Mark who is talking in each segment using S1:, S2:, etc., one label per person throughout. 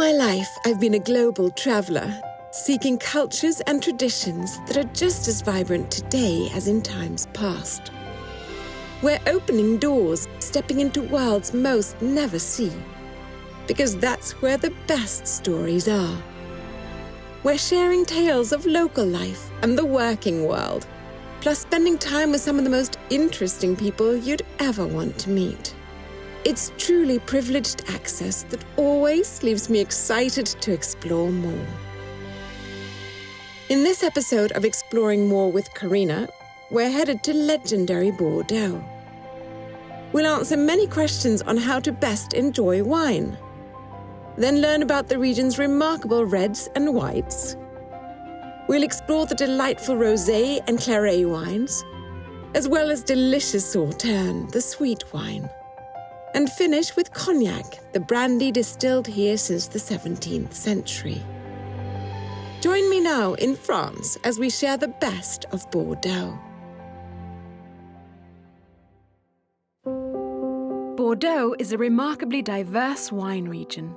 S1: my life, I've been a global traveller, seeking cultures and traditions that are just as vibrant today as in times past. We're opening doors, stepping into worlds most never see, because that's where the best stories are. We're sharing tales of local life and the working world, plus spending time with some of the most interesting people you'd ever want to meet. It's truly privileged access that always leaves me excited to explore more. In this episode of Exploring More with Karine, we're headed to legendary Bordeaux. We'll answer many questions on how to best enjoy wine, then learn about the region's remarkable reds and whites. We'll explore the delightful rosé and Clairet wines, as well as delicious Sauternes, the sweet wine. And finish with Cognac, the brandy distilled here since the 17th century. Join me now in France as we share the best of Bordeaux. Bordeaux is a remarkably diverse wine region,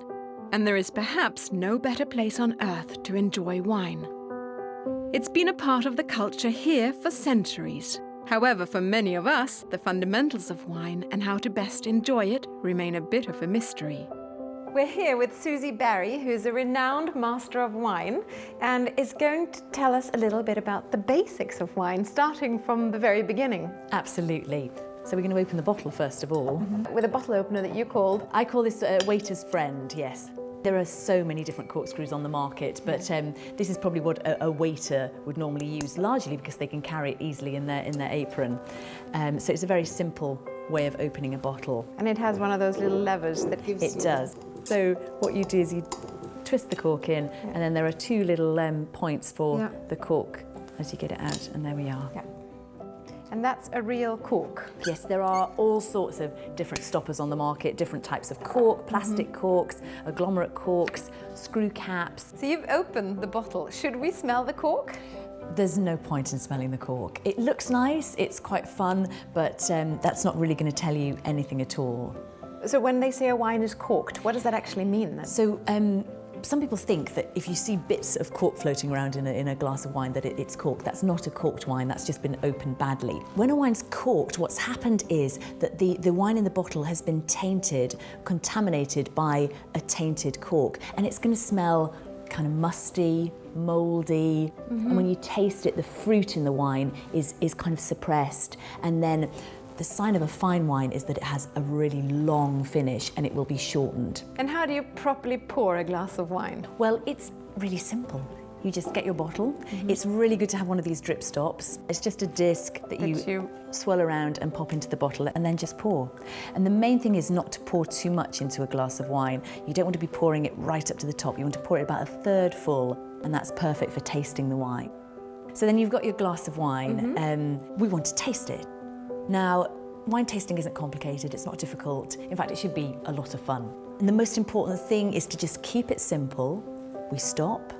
S1: and there is perhaps no better place on earth to enjoy wine. It's been a part of the culture here for centuries. However, for many of us, the fundamentals of wine and how to best enjoy it remain a bit of a mystery. We're here with Susie Barrie, who's a renowned master of wine, and is going to tell us a little bit about the basics of wine, starting from the very beginning.
S2: Absolutely. So we're going to open the bottle first of all.
S1: With a bottle opener that you called?
S2: I call this a waiter's friend, yes. There are so many different corkscrews on the market, but this is probably what a waiter would normally use, largely because they can carry it easily in their apron. So it's a very simple way of opening a bottle.
S1: And it has one of those little levers that gives
S2: It does. So what you do is you twist the cork in, and then there are two little points for the cork as you get it out, and there we are.
S1: Yeah. And that's a real cork.
S2: Yes, there are all sorts of different stoppers on the market, different types of cork, plastic corks, agglomerate corks, screw caps.
S1: So you've opened the bottle. Should we smell the cork?
S2: There's no point in smelling the cork. It looks nice, it's quite fun, but that's not really going to tell you anything at all.
S1: So when they say a wine is corked, what does that actually mean then?
S2: So some people think that if you see bits of cork floating around in a glass of wine that it's corked. That's not a corked wine, that's just been opened badly. When a wine's corked, what's happened is that the wine in the bottle has been tainted, contaminated by a tainted cork, and it's going to smell kind of musty, mouldy, and when you taste it, the fruit in the wine is kind of suppressed, and then the sign of a fine wine is that it has a really long finish and it will be shortened.
S1: And how do you properly pour a glass of wine?
S2: Well, it's really simple. You just get your bottle. It's really good to have one of these drip stops. It's just a disc that you swirl around and pop into the bottle and then just pour. And the main thing is not to pour too much into a glass of wine. You don't want to be pouring it right up to the top. You want to pour it about a third full, and that's perfect for tasting the wine. So then you've got your glass of wine, and we want to taste it. Now, wine tasting isn't complicated, it's not difficult. In fact, it should be a lot of fun. And the most important thing is to just keep it simple. We stop,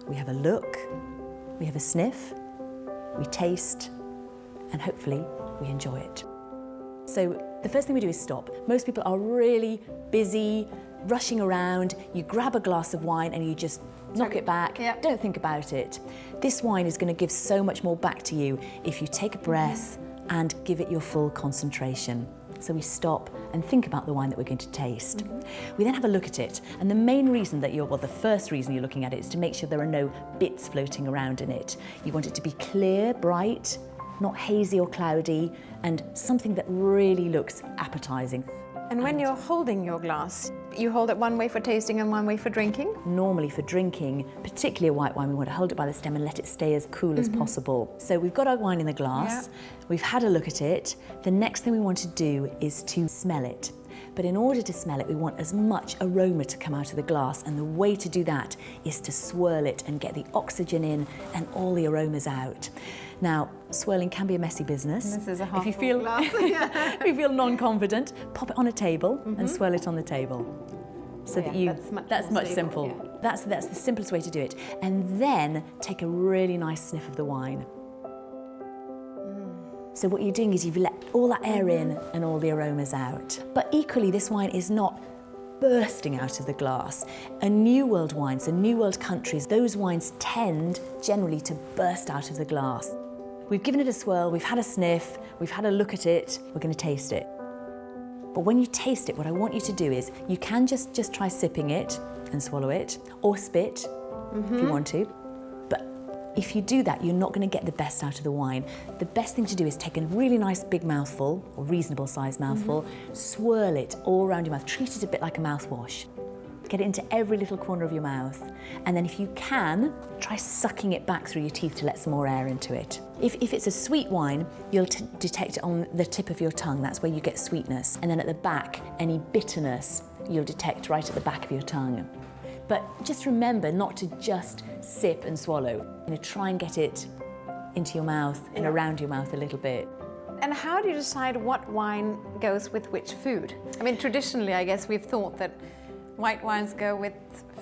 S2: we have a look, we have a sniff, we taste, and hopefully we enjoy it. So the first thing we do is stop. Most people are really busy, rushing around. You grab a glass of wine and you just knock it back, don't think about it. This wine is going to give so much more back to you if you take a breath and give it your full concentration. So we stop and think about the wine that we're going to taste. We then have a look at it, and the main reason that the first reason you're looking at it is to make sure there are no bits floating around in it. You want it to be clear, bright, not hazy or cloudy, and something that really looks appetizing.
S1: And when you're holding your glass, you hold it one way for tasting and one way for drinking?
S2: Normally for drinking, particularly a white wine, we want to hold it by the stem and let it stay as cool as possible. So we've got our wine in the glass, we've had a look at it. The next thing we want to do is to smell it. But in order to smell it, we want as much aroma to come out of the glass, and the way to do that is to swirl it and get the oxygen in and all the aromas out. Now, swirling can be a messy business.
S1: This is a half
S2: if you feel
S1: glass.
S2: if you feel non-confident, pop it on a table and swirl it on the table. So that's much simple. Yeah. That's the simplest way to do it. And then take a really nice sniff of the wine. So what you're doing is you've let all that air in and all the aromas out. But equally, this wine is not bursting out of the glass. And New World wines and New World countries, those wines tend generally to burst out of the glass. We've given it a swirl, we've had a sniff, we've had a look at it, we're going to taste it. But when you taste it, what I want you to do is, you can just try sipping it and swallow it, or spit if you want to. But if you do that, you're not going to get the best out of the wine. The best thing to do is take a really nice big mouthful, or reasonable sized mouthful, swirl it all around your mouth, treat it a bit like a mouthwash. Get it into every little corner of your mouth. And then if you can, try sucking it back through your teeth to let some more air into it. If it's a sweet wine, you'll detect it on the tip of your tongue. That's where you get sweetness. And then at the back, any bitterness you'll detect right at the back of your tongue. But just remember not to just sip and swallow. Try and get it into your mouth and around your mouth a little bit.
S3: And how do you decide what wine goes with which food? I mean, traditionally, I guess we've thought that white wines go with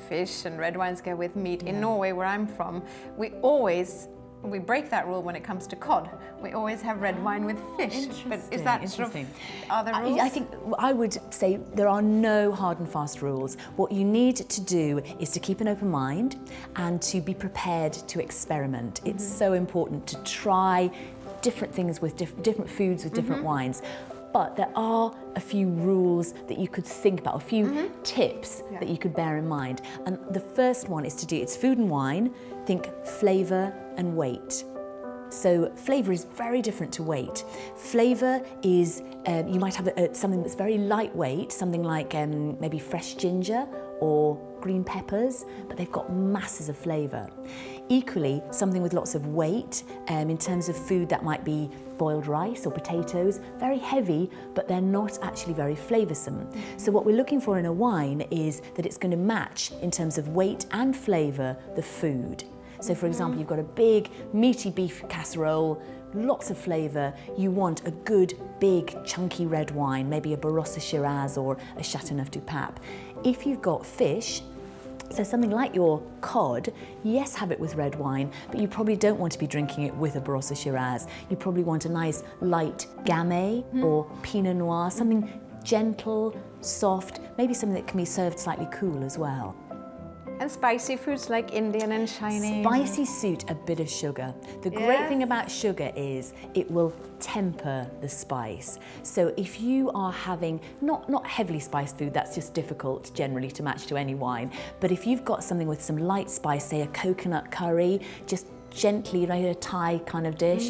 S3: fish and red wines go with meat. In Norway, where I'm from, we break that rule when it comes to cod. We always have red wine with fish. But is that sort of, are there rules?
S2: I think I would say there are no hard and fast rules. What you need to do is to keep an open mind and to be prepared to experiment. It's so important to try different things with different foods with different wines. But there are a few rules that you could think about, a few tips that you could bear in mind. And the first one is to do, it's food and wine, think flavour and weight. So flavour is very different to weight. Flavour is, you might have something that's very lightweight, something like maybe fresh ginger or green peppers, but they've got masses of flavour. Equally, something with lots of weight, in terms of food that might be boiled rice or potatoes, very heavy, but they're not actually very flavoursome. So what we're looking for in a wine is that it's going to match, in terms of weight and flavour, the food. So for example, you've got a big meaty beef casserole, lots of flavour. You want a good, big, chunky red wine, maybe a Barossa Shiraz or a Sauternes du Pape. If you've got fish, so something like your cod, yes, have it with red wine, but you probably don't want to be drinking it with a Barossa Shiraz. You probably want a nice light Gamay or Pinot Noir, something gentle, soft, maybe something that can be served slightly cool as well.
S3: And spicy foods like Indian and Chinese.
S2: Spicy suit a bit of sugar. The great thing about sugar is it will temper the spice. So if you are having not heavily spiced food, that's just difficult generally to match to any wine. But if you've got something with some light spice, say a coconut curry, just gently, a Thai kind of dish,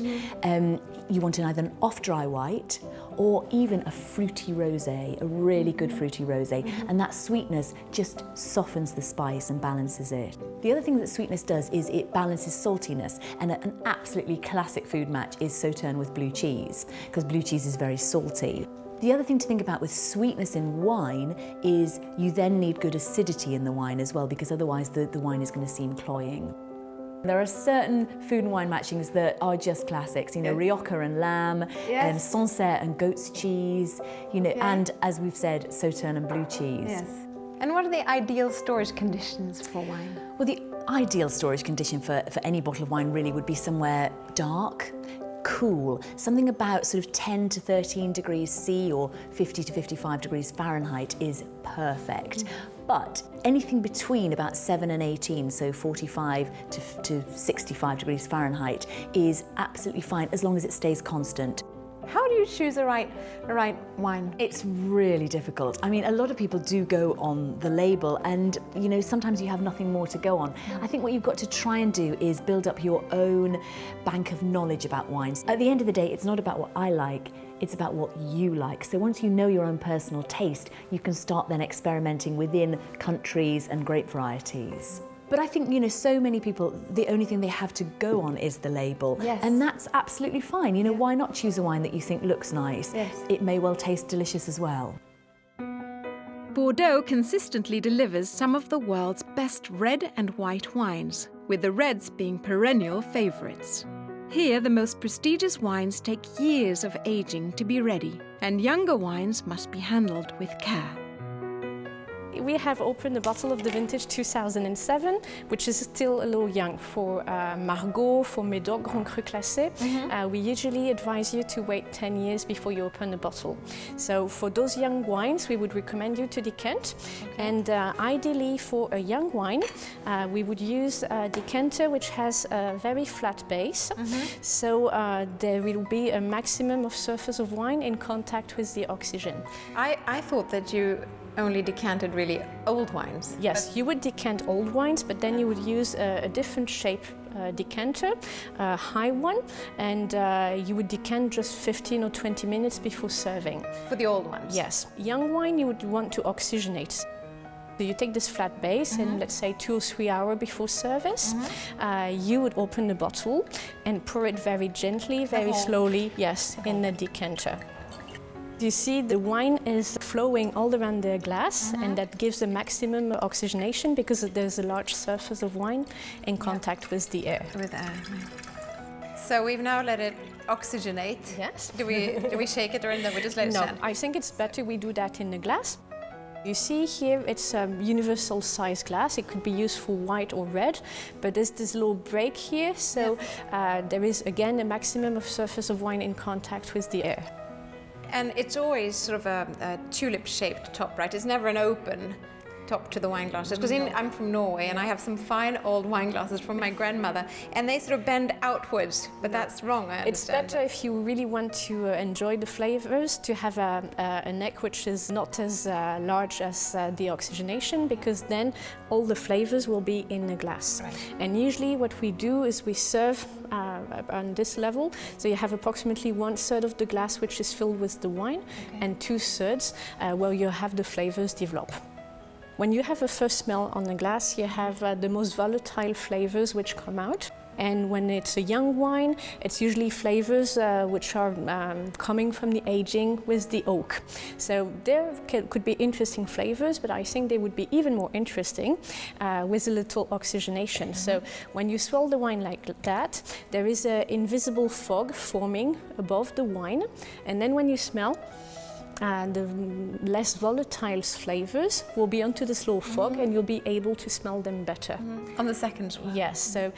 S2: you want either an off-dry white or even a fruity rosé, a really good fruity rosé, and that sweetness just softens the spice and balances it. The other thing that sweetness does is it balances saltiness, and an absolutely classic food match is Sauternes with blue cheese, because blue cheese is very salty. The other thing to think about with sweetness in wine is you then need good acidity in the wine as well, because otherwise the wine is going to seem cloying. There are certain food and wine matchings that are just classics, Rioja and lamb, Sancerre and goat's cheese, and as we've said, Sauternes and blue cheese.
S3: Yes. And what are the ideal storage conditions for wine?
S2: Well, the ideal storage condition for any bottle of wine really would be somewhere dark, cool, something about sort of 10 to 13 degrees C or 50 to 55 degrees Fahrenheit is perfect. But anything between about 7 and 18, so 45 to 65 degrees Fahrenheit, is absolutely fine as long as it stays constant.
S3: How do you choose the right wine?
S2: It's really difficult. I mean, a lot of people do go on the label and, sometimes you have nothing more to go on. I think what you've got to try and do is build up your own bank of knowledge about wines. At the end of the day, it's not about what I like, it's about what you like. So once you know your own personal taste, you can start then experimenting within countries and grape varieties. But I think, so many people, the only thing they have to go on is the label.
S3: Yes.
S2: And that's absolutely fine. Why not choose a wine that you think looks nice?
S3: Yes.
S2: It may well taste delicious as well.
S1: Bordeaux consistently delivers some of the world's best red and white wines, with the reds being perennial favourites. Here, the most prestigious wines take years of aging to be ready, and younger wines must be handled with care.
S4: we have opened a bottle of the vintage 2007, which is still a little young for Margaux, for Médoc Grand Cru Classé. We usually advise you to wait 10 years before you open a bottle. So for those young wines, we would recommend you to decant. And ideally for a young wine, we would use a decanter which has a very flat base. So there will be a maximum of surface of wine in contact with the oxygen.
S3: I thought that you only decanted really old wines.
S4: Yes, you would decant old wines, but then you would use a different shape decanter, a high one, and you would decant just 15 or 20 minutes before serving.
S3: For the old ones?
S4: Yes. Young wine you would want to oxygenate. So you take this flat base and let's say 2 or 3 hours before service, you would open the bottle and pour it very gently, very slowly, yes, in the decanter. You see the wine is flowing all around the glass and that gives the maximum oxygenation because there's a large surface of wine in contact with the air.
S3: With air. So we've now let it oxygenate.
S4: Yes.
S3: Do we shake it or then we just let it stand?
S4: No, I think it's better we do that in the glass. You see here it's a universal size glass. It could be used for white or red, but there's this little break here, so there is again a maximum of surface of wine in contact with the air.
S3: And it's always sort of a tulip-shaped top, right? It's never an open top to the wine glasses. Because I'm from Norway and I have some fine old wine glasses from my grandmother and they sort of bend outwards, but that's wrong, I understand.
S4: It's better if you really want to enjoy the flavors to have a neck which is not as large as the oxygenation, because then all the flavors will be in the glass.
S3: Right.
S4: And usually what we do is we serve on this level, so you have approximately 1/3 of the glass which is filled with the wine and 2/3 where you have the flavors develop. When you have a first smell on the glass, you have the most volatile flavors which come out. And when it's a young wine, it's usually flavors which are coming from the aging with the oak. So there could be interesting flavors, but I think they would be even more interesting with a little oxygenation. So when you swirl the wine like that, there is an invisible fog forming above the wine. And then when you smell, the less volatile flavors will be onto this little fog and you'll be able to smell them better.
S3: On the second one?
S4: Yes, so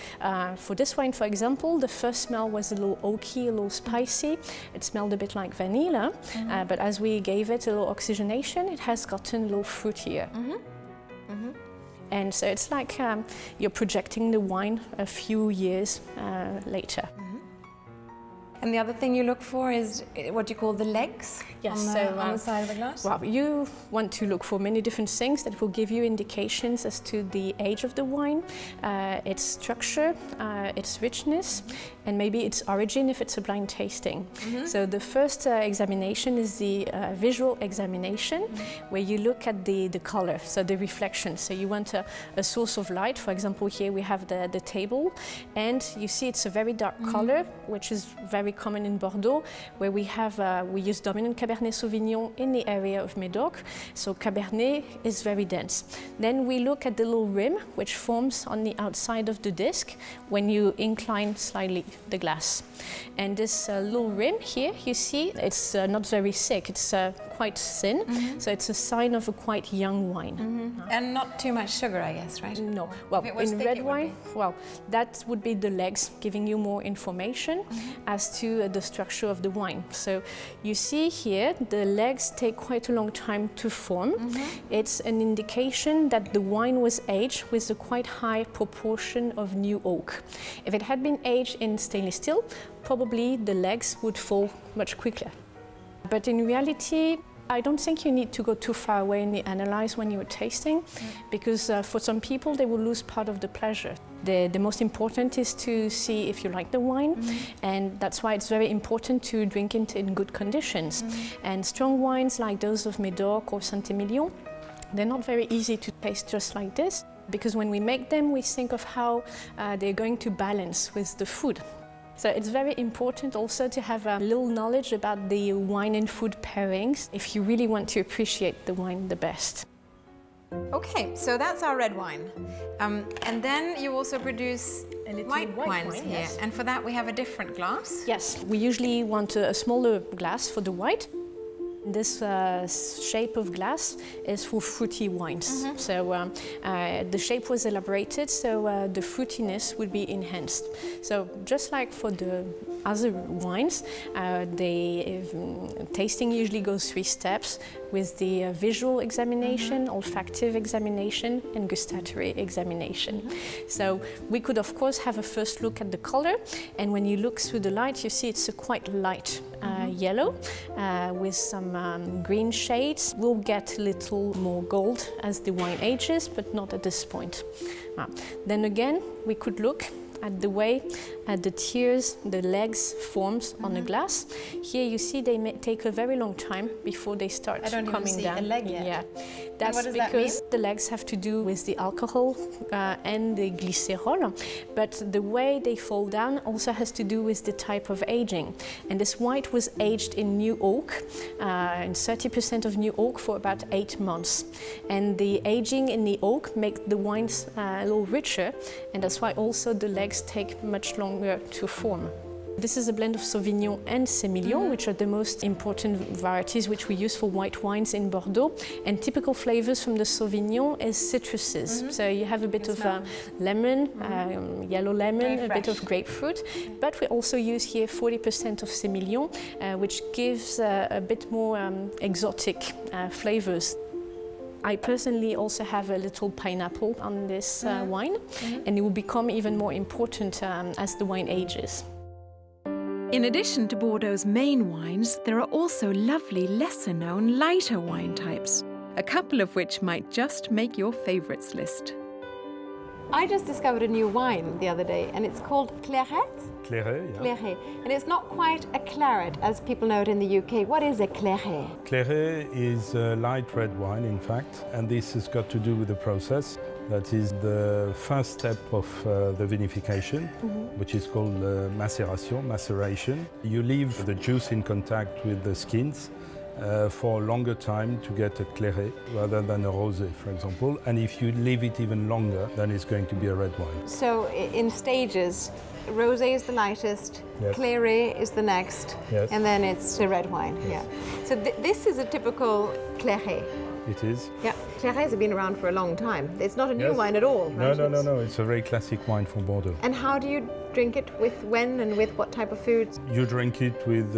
S4: for this wine, for example, the first smell was a little oaky, a little spicy. It smelled a bit like vanilla, but as we gave it a little oxygenation, it has gotten a little fruitier. And so it's like you're projecting the wine a few years later.
S3: And the other thing you look for is what you call the legs on the side of the glass?
S4: Well, you want to look for many different things that will give you indications as to the age of the wine, its structure, its richness, and maybe its origin if it's a blind tasting. So the first examination is the visual examination, where you look at the color, so the reflection. So you want a source of light. For example, here we have the table, and you see it's a very dark color, which is very common in Bordeaux, where we use dominant Cabernet Sauvignon in the area of Médoc. So Cabernet is very dense. Then we look at the little rim, which forms on the outside of the disc when you incline slightly the glass. And this little rim here, you see, it's not very thick, it's quite thin, so it's a sign of a quite young wine.
S3: And not too much sugar, I guess, right?
S4: No. Well, in red wine, well, that would be the legs giving you more information as to the structure of the wine. So you see here, the legs take quite a long time to form. It's an indication that the wine was aged with a quite high proportion of new oak. If it had been aged in stainless steel, probably the legs would fall much quicker. But in reality, I don't think you need to go too far away in the analyze when you're tasting, because for some people they will lose part of the pleasure. The most important is to see if you like the wine, and that's why it's very important to drink it in good conditions. And strong wines like those of Médoc or Saint-Émilion, they're not very easy to taste just like this, because when we make them, we think of how they're going to balance with the food. So it's very important also to have a little knowledge about the wine and food pairings if you really want to appreciate the wine the best.
S3: Okay, so that's our red wine. And then you also produce white wines here.
S4: Yes.
S3: And for that we have a different glass.
S4: Yes, we usually want a smaller glass for the white. This shape of glass is for fruity wines. So the shape was elaborated so the fruitiness would be enhanced. So just like for the other wines, tasting usually goes 3 steps with the visual examination, olfactive examination and gustatory examination. So we could of course have a first look at the color, and when you look through the light you see it's a quite light yellow with some green shades. We'll get a little more gold as the wine ages, but not at this point. Then again we could look at the way the tears, the legs forms on the glass. Here you see they may take a very long time before they start coming down. I don't even see a leg yet. Yeah, that's because the legs have to do with the alcohol and the glycerol, but the way they fall down also has to do with the type of aging. And this white was aged in new oak, and 30% of new oak for about 8 months. And the aging in the oak makes the wines a little richer, and that's why also the legs take much longer to form. This is a blend of Sauvignon and Semillon, which are the most important varieties which we use for white wines in Bordeaux. And typical flavors from the Sauvignon is citruses. So you have a bit of lemon, yellow lemon, a bit of grapefruit. But we also use here 40% of Semillon, which gives a bit more exotic flavors. I personally also have a little pineapple on this wine, and it will become even more important as the wine ages.
S1: In addition to Bordeaux's main wines, there are also lovely, lesser-known, lighter wine types, a couple of which might just make your favourites list.
S3: I just discovered a new wine the other day, and it's called Clairet.
S5: Clairet, yeah.
S3: Clairet. And it's not quite a claret as people know it in the UK. What is a Clairet?
S5: Clairet is a light red wine, in fact, and this has got to do with the process. That is the first step of the vinification, which is called maceration. You leave the juice in contact with the skins for a longer time to get a Clairet rather than a rosé, for example. And if you leave it even longer, then it's going to be a red wine.
S3: So in stages, rosé is the lightest,
S5: yes.
S3: Clairet is the next,
S5: yes.
S3: and then it's a red wine.
S5: Yes.
S3: Yeah. So this is a typical Clairet.
S5: It is.
S3: Yeah, Clairets have been around for a long time. It's not a new
S5: Yes.
S3: wine at all, right?
S5: No. It's a very classic wine from Bordeaux.
S3: And how do you drink it? With when and with what type of foods?
S5: You drink it with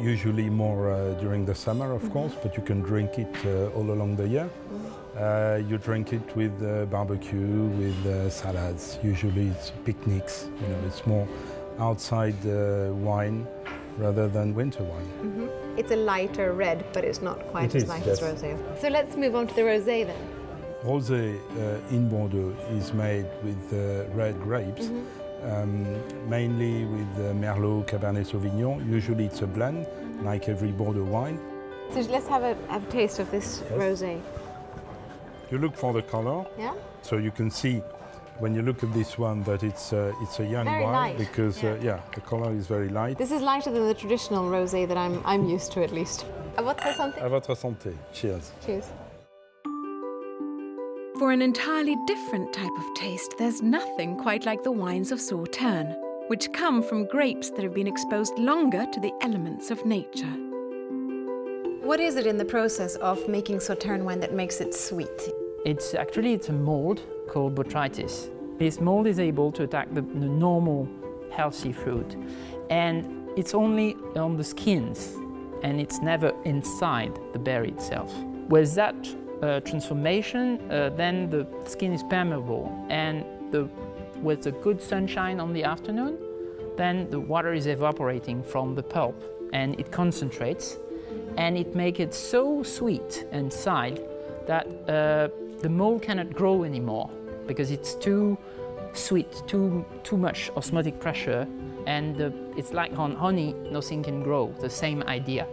S5: usually more during the summer, of course, but you can drink it all along the year. You drink it with barbecue, with salads. Usually it's picnics. You know, it's more outside wine rather than winter wine.
S3: It's a lighter red, but it's not quite as light as rosé. So let's move on to the rosé then.
S5: Rosé in Bordeaux is made with red grapes, mainly with Merlot, Cabernet Sauvignon. Usually it's a blend, like every Bordeaux wine.
S3: So let's have a taste of this rosé.
S5: You look for the color,
S3: Yeah?
S5: so you can see when you look at this one that it's a young
S3: Very
S5: wine
S3: light.
S5: because the color is very light.
S3: This is lighter than the traditional rosé that I'm used to, at least. À votre santé.
S5: À votre santé. Cheers.
S3: Cheers.
S1: For an entirely different type of taste, there's nothing quite like the wines of Sauternes, which come from grapes that have been exposed longer to the elements of nature.
S3: What is it in the process of making Sauternes wine that makes it sweet?
S6: It's a mold called botrytis. This mold is able to attack the normal healthy fruit, and it's only on the skins, and it's never inside the berry itself. With that transformation, then the skin is permeable, and with the good sunshine on the afternoon, then the water is evaporating from the pulp, and it concentrates, and it makes it so sweet inside that the mold cannot grow anymore because it's too sweet, too much osmotic pressure, and it's like on honey, nothing can grow, the same idea.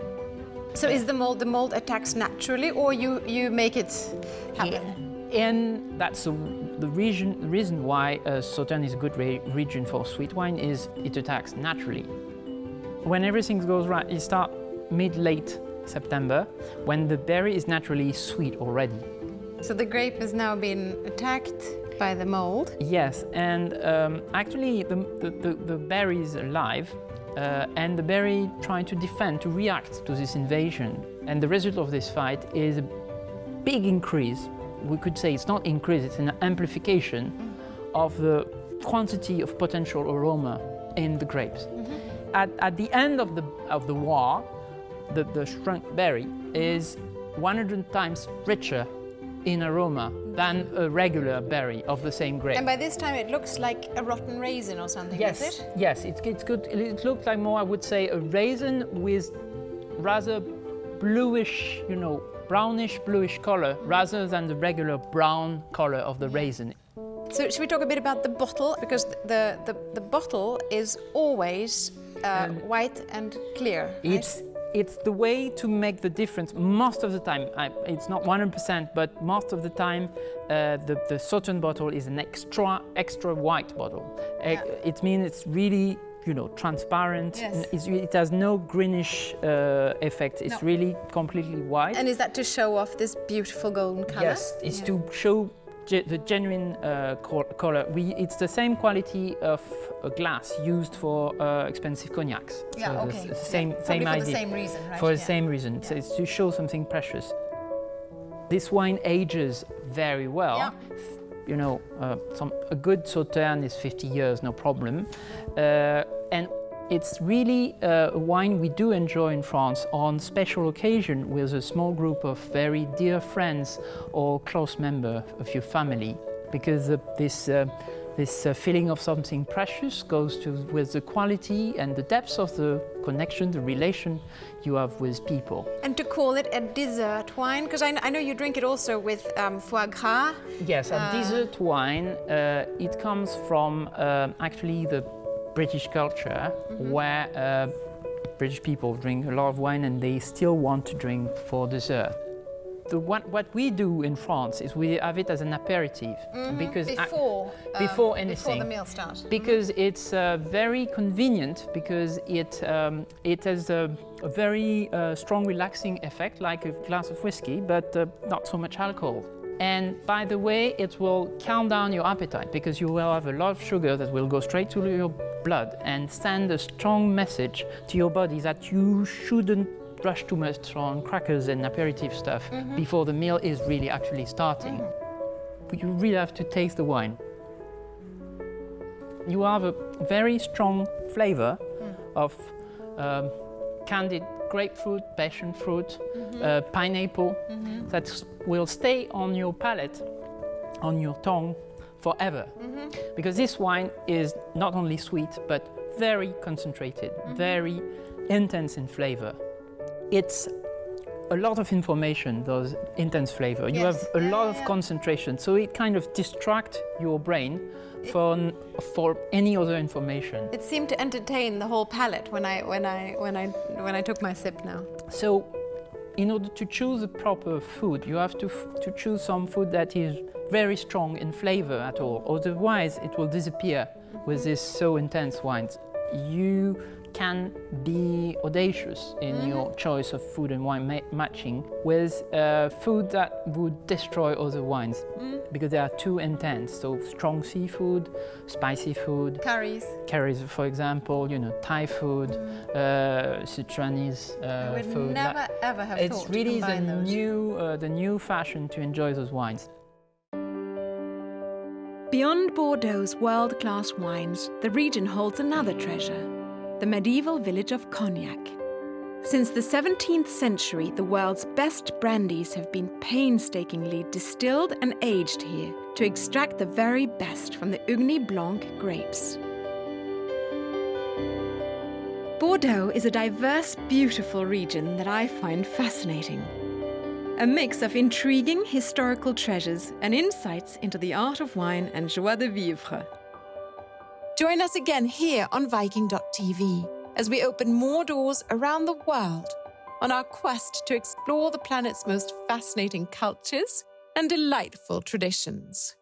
S3: So is the mold attacks naturally, or you make it happen?
S6: And that's the reason why Sauternes is a good region for sweet wine is it attacks naturally. When everything goes right, it starts mid-late September, when the berry is naturally sweet already.
S3: So the grape has now been attacked by the mold?
S6: Yes, and actually the berry is alive, and the berry trying to defend, to react to this invasion. And the result of this fight is a big increase. We could say it's not increase, it's an amplification of the quantity of potential aroma in the grapes. At the end of the war, the shrunk berry is 100 times richer in aroma than a regular berry of the same grape.
S3: And by this time it looks like a rotten raisin or something,
S6: Yes,
S3: is it?
S6: yes, it's good. It looks like more, I would say, a raisin with rather bluish, brownish bluish color rather than the regular brown color of the raisin.
S3: So should we talk a bit about the bottle? Because the bottle is always white and clear, right?
S6: It's the way to make the difference most of the time. It's not 100%, but most of the time the Sauternes bottle is an extra white bottle.
S3: Yeah.
S6: It means it's really transparent.
S3: Yes.
S6: It has no greenish effect. It's really completely white.
S3: And is that to show off this beautiful golden color?
S6: Yes, it's to show the genuine color. It's the same quality of a glass used for expensive cognacs.
S3: Yeah,
S6: so
S3: okay.
S6: The same
S3: Probably
S6: idea.
S3: for the same reason, right?
S6: For the same reason. So it's to show something precious. This wine ages very well.
S3: Yeah.
S6: A good Sauternes is 50 years, no problem. And it's really a wine we do enjoy in France on special occasion with a small group of very dear friends or close member of your family, because this feeling of something precious goes with the quality and the depth of the connection, the relation you have with people.
S3: And to call it a dessert wine, because I know you drink it also with foie gras.
S6: Yes, a dessert wine. It comes from actually the British culture, where British people drink a lot of wine and they still want to drink for dessert. What we do in France is we have it as an aperitif, because before anything,
S3: before the meal starts.
S6: Because it's very convenient, because it has a very strong relaxing effect, like a glass of whiskey, but not so much alcohol. And by the way, it will calm down your appetite, because you will have a lot of sugar that will go straight to your blood and send a strong message to your body that you shouldn't rush too much on crackers and aperitif stuff before the meal is really actually starting. But you really have to taste the wine. You have a very strong flavor of candied grapefruit, passion fruit, pineapple, that will stay on your palate, on your tongue forever. Because this wine is not only sweet, but very concentrated, very intense in flavor. It's a lot of information, those intense flavor. You have a lot of concentration, so it kind of distracts your brain for any other information.
S3: It seemed to entertain the whole palate when I took my sip now.
S6: So, in order to choose a proper food, you have to choose some food that is very strong in flavor at all. Otherwise, it will disappear with these so intense wines. You can be audacious in your choice of food and wine matching with food that would destroy other wines because they are too intense. So strong seafood, spicy food, curries, for example, Thai food, Sauternes
S3: I would
S6: food.
S3: never ever have
S6: it's
S3: thought to
S6: really
S3: combine
S6: the new fashion to enjoy those wines.
S1: Beyond Bordeaux's world-class wines, the region holds another treasure, the medieval village of Cognac. Since the 17th century, the world's best brandies have been painstakingly distilled and aged here to extract the very best from the Ugni Blanc grapes. Bordeaux is a diverse, beautiful region that I find fascinating. A mix of intriguing historical treasures and insights into the art of wine and joie de vivre. Join us again here on Viking.TV as we open more doors around the world on our quest to explore the planet's most fascinating cultures and delightful traditions.